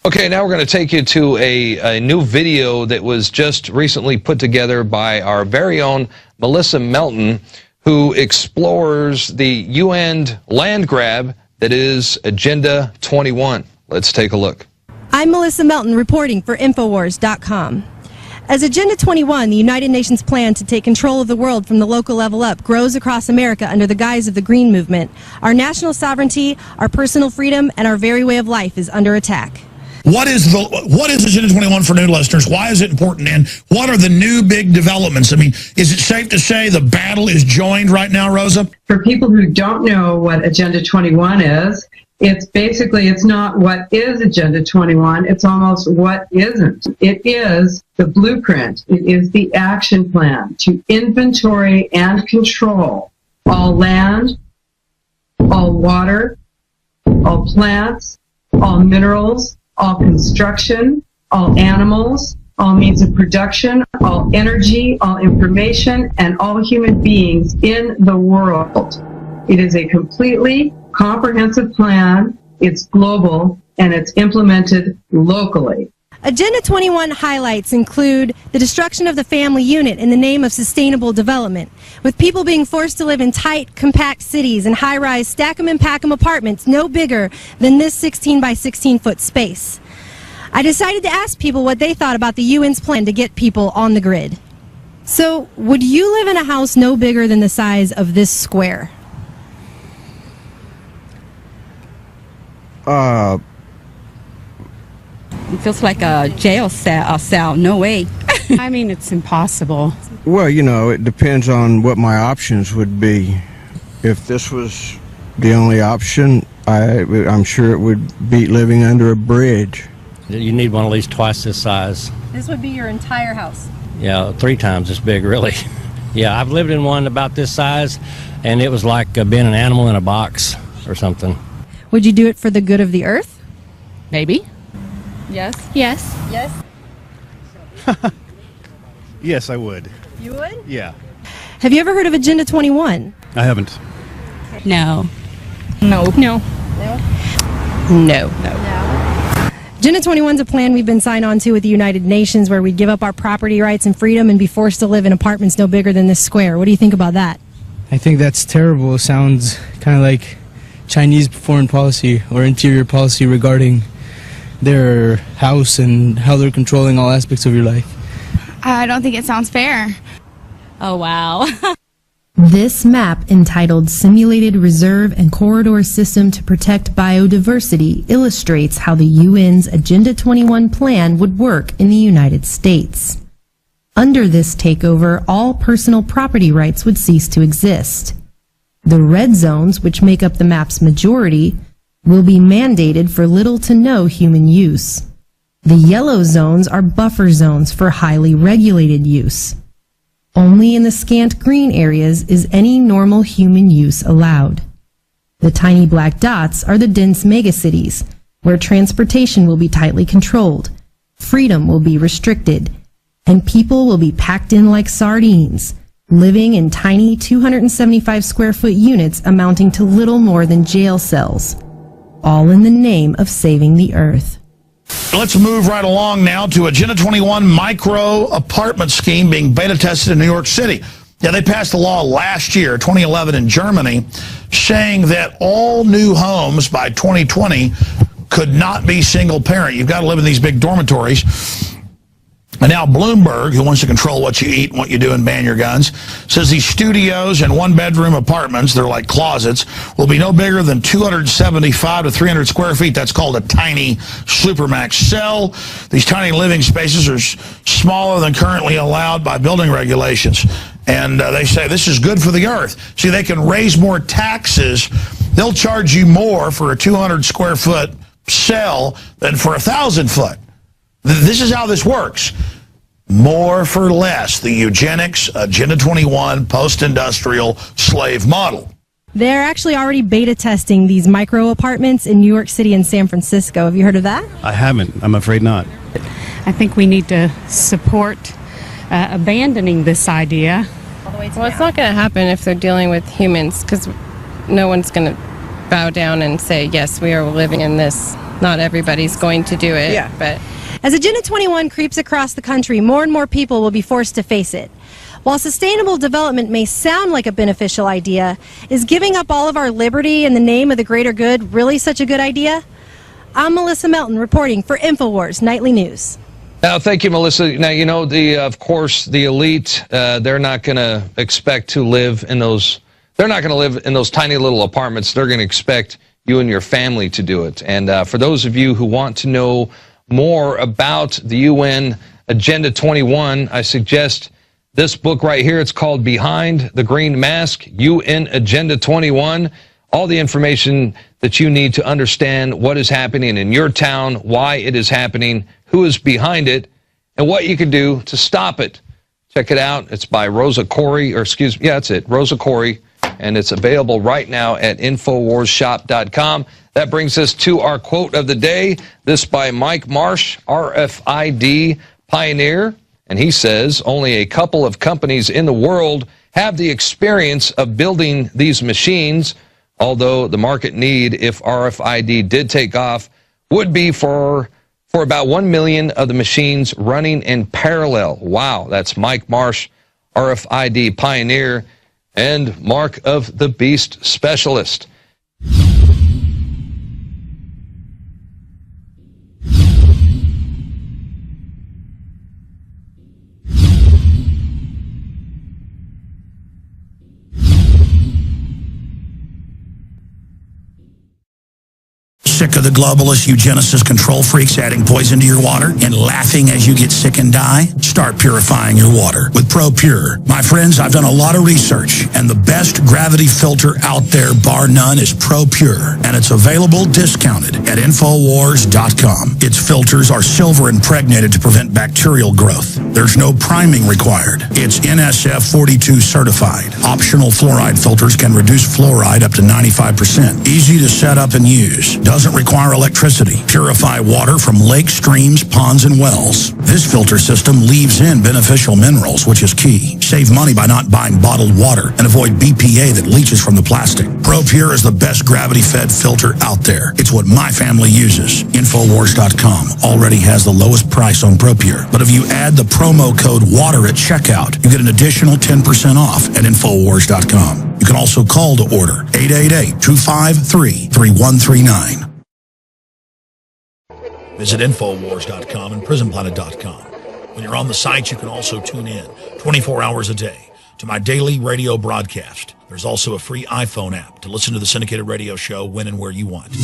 Okay, now we're going to take you to a new video that was just recently put together by our very own Melissa Melton, who explores the UN land grab that is Agenda 21. Let's take a look. I'm Melissa Melton reporting for Infowars.com. As Agenda 21, the United Nations plan to take control of the world from the local level up, grows across America under the guise of the Green Movement, our national sovereignty, our personal freedom, and our very way of life is under attack. What is Agenda 21 for new listeners? Why is it important? And what are the new big developments? I mean, is it safe to say the battle is joined right now, Rosa? For people who don't know what Agenda 21 is, it's not what is Agenda 21, it's almost what isn't. It is the blueprint. It is the action plan to inventory and control all land, all water, all plants, all minerals, all construction, all animals, all means of production, all energy, all information, and all human beings in the world. It is a completely comprehensive plan, it's global, and it's implemented locally. Agenda 21 highlights include the destruction of the family unit in the name of sustainable development, with people being forced to live in tight, compact cities and high-rise stack-em-and-pack-em apartments no bigger than this 16 by 16-foot space. I decided to ask people what they thought about the UN's plan to get people on the grid. So, would you live in a house no bigger than the size of this square? It feels like a jail cell. No way. I mean, it's impossible. Well, you know, it depends on what my options would be. If this was the only option, I'm sure it would beat living under a bridge. You need one at least twice this size. This would be your entire house? Yeah, 3 times as big, really. Yeah, I've lived in one about this size, and it was like being an animal in a box or something. Would you do it for the good of the earth? Maybe. Yes. Yes. Yes. Yes, I would. You would? Yeah. Have you ever heard of Agenda 21? I haven't. No. No. No. No. No. Agenda 21 is a plan we've been signed on to with the United Nations where we'd give up our property rights and freedom and be forced to live in apartments no bigger than this square. What do you think about that? I think that's terrible. It sounds kind of like Chinese foreign policy or interior policy regarding their house and how they're controlling all aspects of your life. I don't think it sounds fair. Oh, wow. This map, entitled Simulated Reserve and Corridor System to Protect Biodiversity, illustrates how the UN's Agenda 21 plan would work in the United States. Under this takeover, all personal property rights would cease to exist. The red zones, which make up the map's majority, will be mandated for little to no human use. The yellow zones are buffer zones for highly regulated use. Only in the scant green areas is any normal human use allowed. The tiny black dots are the dense megacities, where transportation will be tightly controlled, freedom will be restricted, and people will be packed in like sardines, living in tiny 275 square foot units amounting to little more than jail cells, all in the name of saving the earth. Let's move right along now to Agenda 21 micro apartment scheme being beta tested in New York City. Yeah, they passed a law last year, 2011, in Germany, saying that all new homes by 2020 could not be single parent. You've got to live in these big dormitories. And now Bloomberg, who wants to control what you eat and what you do and ban your guns, says these studios and one-bedroom apartments, they're like closets, will be no bigger than 275 to 300 square feet. That's called a tiny supermax cell. These tiny living spaces are smaller than currently allowed by building regulations. And they say this is good for the earth. See, they can raise more taxes. They'll charge you more for a 200 square foot cell than for 1,000 foot. This is how this works. More for less, the eugenics, Agenda 21, post-industrial slave model. They're actually already beta testing these micro apartments in New York City and San Francisco. Have you heard of that? I haven't. I'm afraid not. I think we need to support abandoning this idea. Well, it's not going to happen if they're dealing with humans, because no one's going to bow down and say, yes, we are living in this not everybody's going to do it. Yeah. But as Agenda 21 creeps across the country, more and more people will be forced to face it. While sustainable development may sound like a beneficial idea, is giving up all of our liberty in the name of the greater good really such a good idea? I'm Melissa Melton reporting for InfoWars Nightly News. Now, thank you, Melissa. Now, you know, of course, the elite, they're not going to expect to live in those, they're not going to live in those tiny little apartments. They're going to expect you and your family to do it. And for those of you who want to know more about the UN Agenda 21, I suggest this book right here. It's called Behind the Green Mask, UN Agenda 21. All the information that you need to understand what is happening in your town, why it is happening, who is behind it, and what you can do to stop it. Check it out. It's by Rosa Corey, or excuse me, yeah, that's it, Rosa Corey, and it's available right now at InfoWarsShop.com. That brings us to our quote of the day. This by Mike Marsh, RFID pioneer. And he says, only a couple of companies in the world have the experience of building these machines, although the market need, if RFID did take off, would be for about 1 million of the machines running in parallel. Wow, that's Mike Marsh, RFID pioneer and Mark of the Beast specialist. Sick of the globalist eugenicist control freaks adding poison to your water and laughing as you get sick and die? Start purifying your water with ProPure. My friends, I've done a lot of research, and the best gravity filter out there, bar none, is ProPure, and it's available discounted at Infowars.com. Its filters are silver impregnated to prevent bacterial growth. There's no priming required. It's NSF 42 certified. Optional fluoride filters can reduce fluoride up to 95%. Easy to set up and use. Doesn't require electricity. Purify water from lakes, streams, ponds, and wells. This filter system leaves in beneficial minerals, which is key. Save money by not buying bottled water and avoid BPA that leaches from the plastic. ProPure is the best gravity-fed filter out there. It's what my family uses. Infowars.com already has the lowest price on ProPure. But if you add the promo code WATER at checkout, you get an additional 10% off at Infowars.com. You can also call to order 888-253-3139. Visit Infowars.com and PrisonPlanet.com. When you're on the site, you can also tune in 24 hours a day to my daily radio broadcast. There's also a free iPhone app to listen to the syndicated radio show when and where you want.